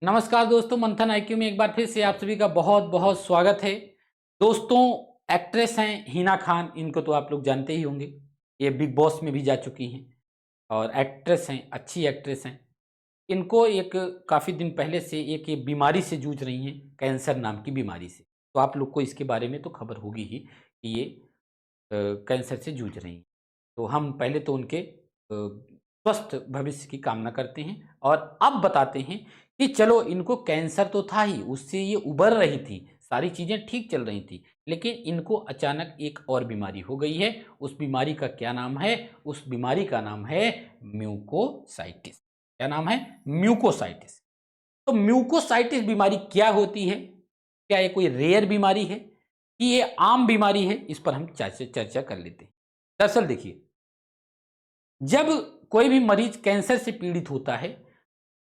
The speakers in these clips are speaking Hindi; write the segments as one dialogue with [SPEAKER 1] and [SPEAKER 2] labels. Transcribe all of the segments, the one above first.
[SPEAKER 1] नमस्कार दोस्तों, मंथन आईक्यू में एक बार फिर से आप सभी का बहुत बहुत स्वागत है। दोस्तों, एक्ट्रेस हैं हिना खान, इनको तो आप लोग जानते ही होंगे। ये बिग बॉस में भी जा चुकी हैं और एक्ट्रेस हैं, अच्छी एक्ट्रेस हैं। इनको एक काफ़ी दिन पहले से एक ये बीमारी से जूझ रही हैं, कैंसर नाम की बीमारी से। तो आप लोग को इसके बारे में तो खबर होगी ही कि ये कैंसर से जूझ रही हैं। तो हम पहले तो उनके स्वस्थ भविष्य की कामना करते हैं और अब बताते हैं कि चलो, इनको कैंसर तो था ही, उससे ये उबर रही थी, सारी चीज़ें ठीक चल रही थी, लेकिन इनको अचानक एक और बीमारी हो गई है। उस बीमारी का क्या नाम है? उस बीमारी का नाम है म्यूकोसाइटिस। क्या नाम है? म्यूकोसाइटिस। तो म्यूकोसाइटिस बीमारी क्या होती है? क्या ये कोई रेयर बीमारी है कि ये आम बीमारी है? इस पर हम चर्चा कर लेते हैं। दरअसल देखिए, जब कोई भी मरीज कैंसर से पीड़ित होता है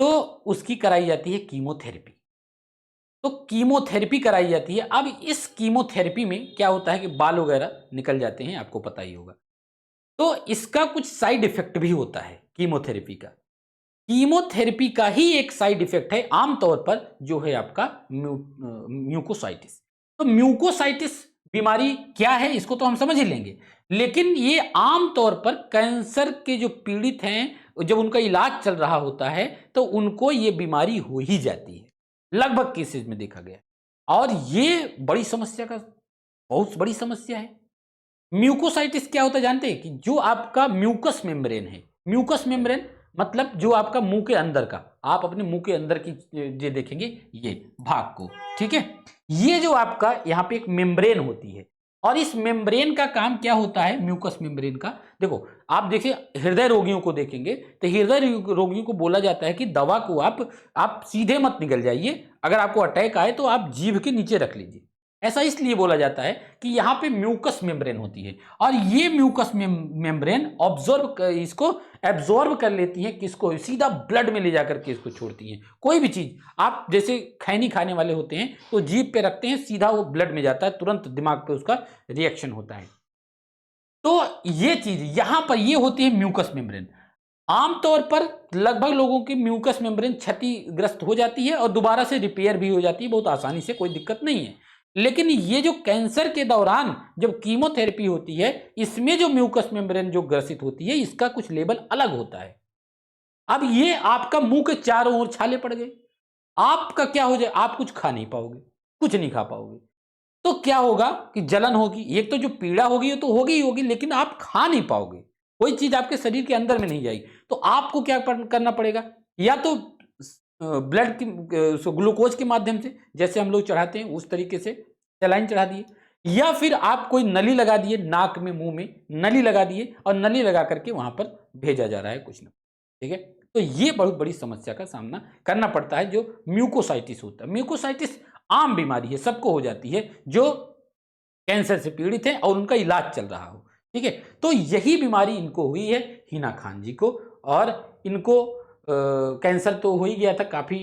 [SPEAKER 1] तो उसकी कराई जाती है कीमोथेरेपी। तो कीमोथेरेपी कराई जाती है। अब इस कीमोथेरेपी में क्या होता है कि बाल वगैरह निकल जाते हैं, आपको पता ही होगा। तो इसका कुछ साइड इफेक्ट भी होता है कीमोथेरेपी का। कीमोथेरेपी का ही एक साइड इफेक्ट है आमतौर पर, जो है आपका म्यूकोसाइटिस। तो म्यूकोसाइटिस बीमारी क्या है इसको तो हम समझ ही लेंगे, लेकिन ये आमतौर पर कैंसर के जो पीड़ित हैं, जब उनका इलाज चल रहा होता है तो उनको ये बीमारी हो ही जाती है, लगभग केसेस में देखा गया। और ये बड़ी समस्या का बहुत बड़ी समस्या है। म्यूकोसाइटिस क्या होता है जानते हैं? कि जो आपका म्यूकस मेम्ब्रेन है, म्यूकस मेम्ब्रेन मतलब जो आपका मुंह के अंदर का, आप अपने मुंह के अंदर की ये देखेंगे, ये भाग को, ठीक है। ये जो आपका यहाँ पे एक मेम्ब्रेन होती है, और इस मेम्ब्रेन का काम क्या होता है? म्यूकस मेम्ब्रेन का, देखो आप देखिए, हृदय रोगियों को देखेंगे तो हृदय रोगियों को बोला जाता है कि दवा को आप सीधे मत निगल जाइए, अगर आपको अटैक आए तो आप जीभ के नीचे रख लीजिए। ऐसा इसलिए बोला जाता है कि यहाँ पे म्यूकस मेम्ब्रेन होती है, और ये म्यूकस मेम्ब्रेन इसको एब्जॉर्ब कर लेती है, किसको? सीधा ब्लड में ले जाकर के इसको छोड़ती हैं। कोई भी चीज आप जैसे खैनी खाने वाले होते हैं तो जीभ पे रखते हैं, सीधा वो ब्लड में जाता है, तुरंत दिमाग पे उसका रिएक्शन होता है। तो ये चीज यहां पर ये होती है म्यूकस मेम्ब्रेन। आमतौर पर लगभग लोगों की म्यूकस मेम्ब्रेन क्षतिग्रस्त हो जाती है और दोबारा से रिपेयर भी हो जाती है बहुत आसानी से, कोई दिक्कत नहीं है। लेकिन ये जो कैंसर के दौरान जब कीमोथेरेपी होती है, इसमें जो म्यूकस मेम्ब्रेन जो ग्रसित होती है, इसका कुछ लेवल अलग होता है। अब ये आपका मुंह के चारों ओर छाले पड़ गए, आपका क्या हो जाए? आप कुछ खा नहीं पाओगे, कुछ नहीं खा पाओगे। तो क्या होगा कि जलन होगी, एक तो जो पीड़ा होगी वो तो होगी ही होगी, लेकिन आप खा नहीं पाओगे, कोई चीज आपके शरीर के अंदर में नहीं जाएगी। तो आपको क्या करना पड़ेगा? या तो ब्लड की ग्लूकोज के माध्यम से, जैसे हम लोग चढ़ाते हैं उस तरीके से सलाइन चढ़ा दिए, या फिर आप कोई नली लगा दिए, नाक में मुंह में नली लगा दिए और नली लगा करके वहां पर भेजा जा रहा है कुछ ना, ठीक है। तो ये बहुत बड़ी समस्या का सामना करना पड़ता है जो म्यूकोसाइटिस होता है। म्यूकोसाइटिस आम बीमारी है, सबको हो जाती है जो कैंसर से पीड़ित हैं और उनका इलाज चल रहा हो, ठीक है। तो यही बीमारी इनको हुई है, हिना खान जी को। और इनको कैंसर तो हो ही गया था, काफ़ी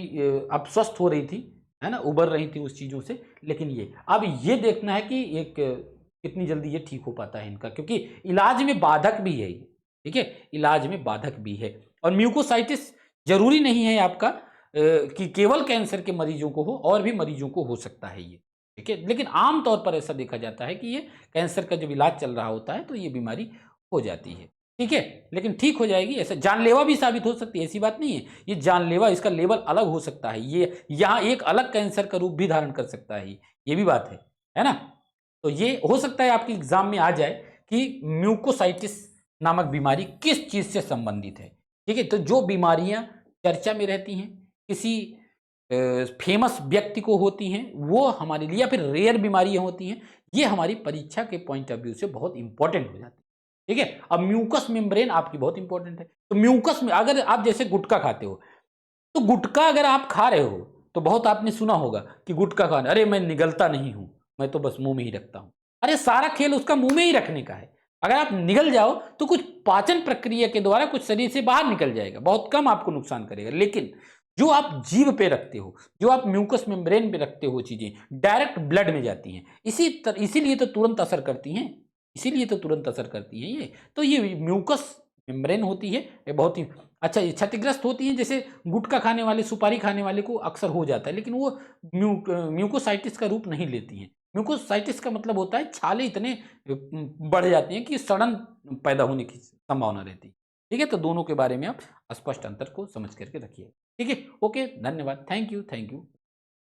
[SPEAKER 1] अब स्वस्थ हो रही थी, है ना, उबर रही थी उस चीज़ों से। लेकिन ये अब ये देखना है कि एक कितनी जल्दी ये ठीक हो पाता है इनका, क्योंकि इलाज में बाधक भी है ये, ठीक है, इलाज में बाधक भी है। और म्यूकोसाइटिस जरूरी नहीं है आपका कि केवल कैंसर के मरीजों को हो, और भी मरीजों को हो सकता है ये, ठीक है। लेकिन आमतौर पर ऐसा देखा जाता है कि ये कैंसर का जब इलाज चल रहा होता है तो ये बीमारी हो जाती है, ठीक है। लेकिन ठीक हो जाएगी, ऐसा जानलेवा भी साबित हो सकती है, ऐसी बात नहीं है। ये जानलेवा, इसका लेवल अलग हो सकता है, ये यहाँ एक अलग कैंसर का रूप भी धारण कर सकता है, ये भी बात है ना। तो ये हो सकता है आपके एग्जाम में आ जाए कि म्यूकोसाइटिस नामक बीमारी किस चीज से संबंधित है, ठीक है। तो जो बीमारियां चर्चा में रहती हैं, किसी फेमस व्यक्ति को होती हैं, वो हमारे लिए, या फिर रेयर बीमारियां होती हैं, ये हमारी परीक्षा के पॉइंट ऑफ व्यू से बहुत इंपॉर्टेंट हो जाती है, ठीक है। अब म्यूकस मेम्ब्रेन आपकी बहुत इंपॉर्टेंट है। तो म्यूकस में अगर आप जैसे गुटखा खाते हो, तो गुटखा अगर आप खा रहे हो तो बहुत आपने सुना होगा कि गुटखा खाना, अरे मैं निगलता नहीं हूं, मैं तो बस मुंह में ही रखता हूं। अरे सारा खेल उसका मुंह में ही रखने का है। अगर आप निगल जाओ तो कुछ पाचन प्रक्रिया के द्वारा कुछ शरीर से बाहर निकल जाएगा, बहुत कम आपको नुकसान करेगा। लेकिन जो आप जीभ पे रखते हो, जो आप म्यूकस मेम्ब्रेन पे रखते हो, चीजें डायरेक्ट ब्लड में जाती हैं, इसीलिए तो तुरंत असर करती हैं, इसीलिए तो तुरंत असर करती हैं ये। तो ये म्यूकस मेम्ब्रेन होती है ये बहुत ही अच्छा ये क्षतिग्रस्त होती है, जैसे गुटखा खाने वाले, सुपारी खाने वाले को अक्सर हो जाता है, लेकिन वो म्यूकोसाइटिस का रूप नहीं लेती हैं। म्यूकोसाइटिस का मतलब होता है छाले इतने बढ़ जाती हैं कि सड़न पैदा होने की संभावना रहती है। ठीक है, तो दोनों के बारे में आप स्पष्ट अंतर को समझ करके रखिए। ठीक है, ओके, धन्यवाद, थैंक यू, थैंक यू।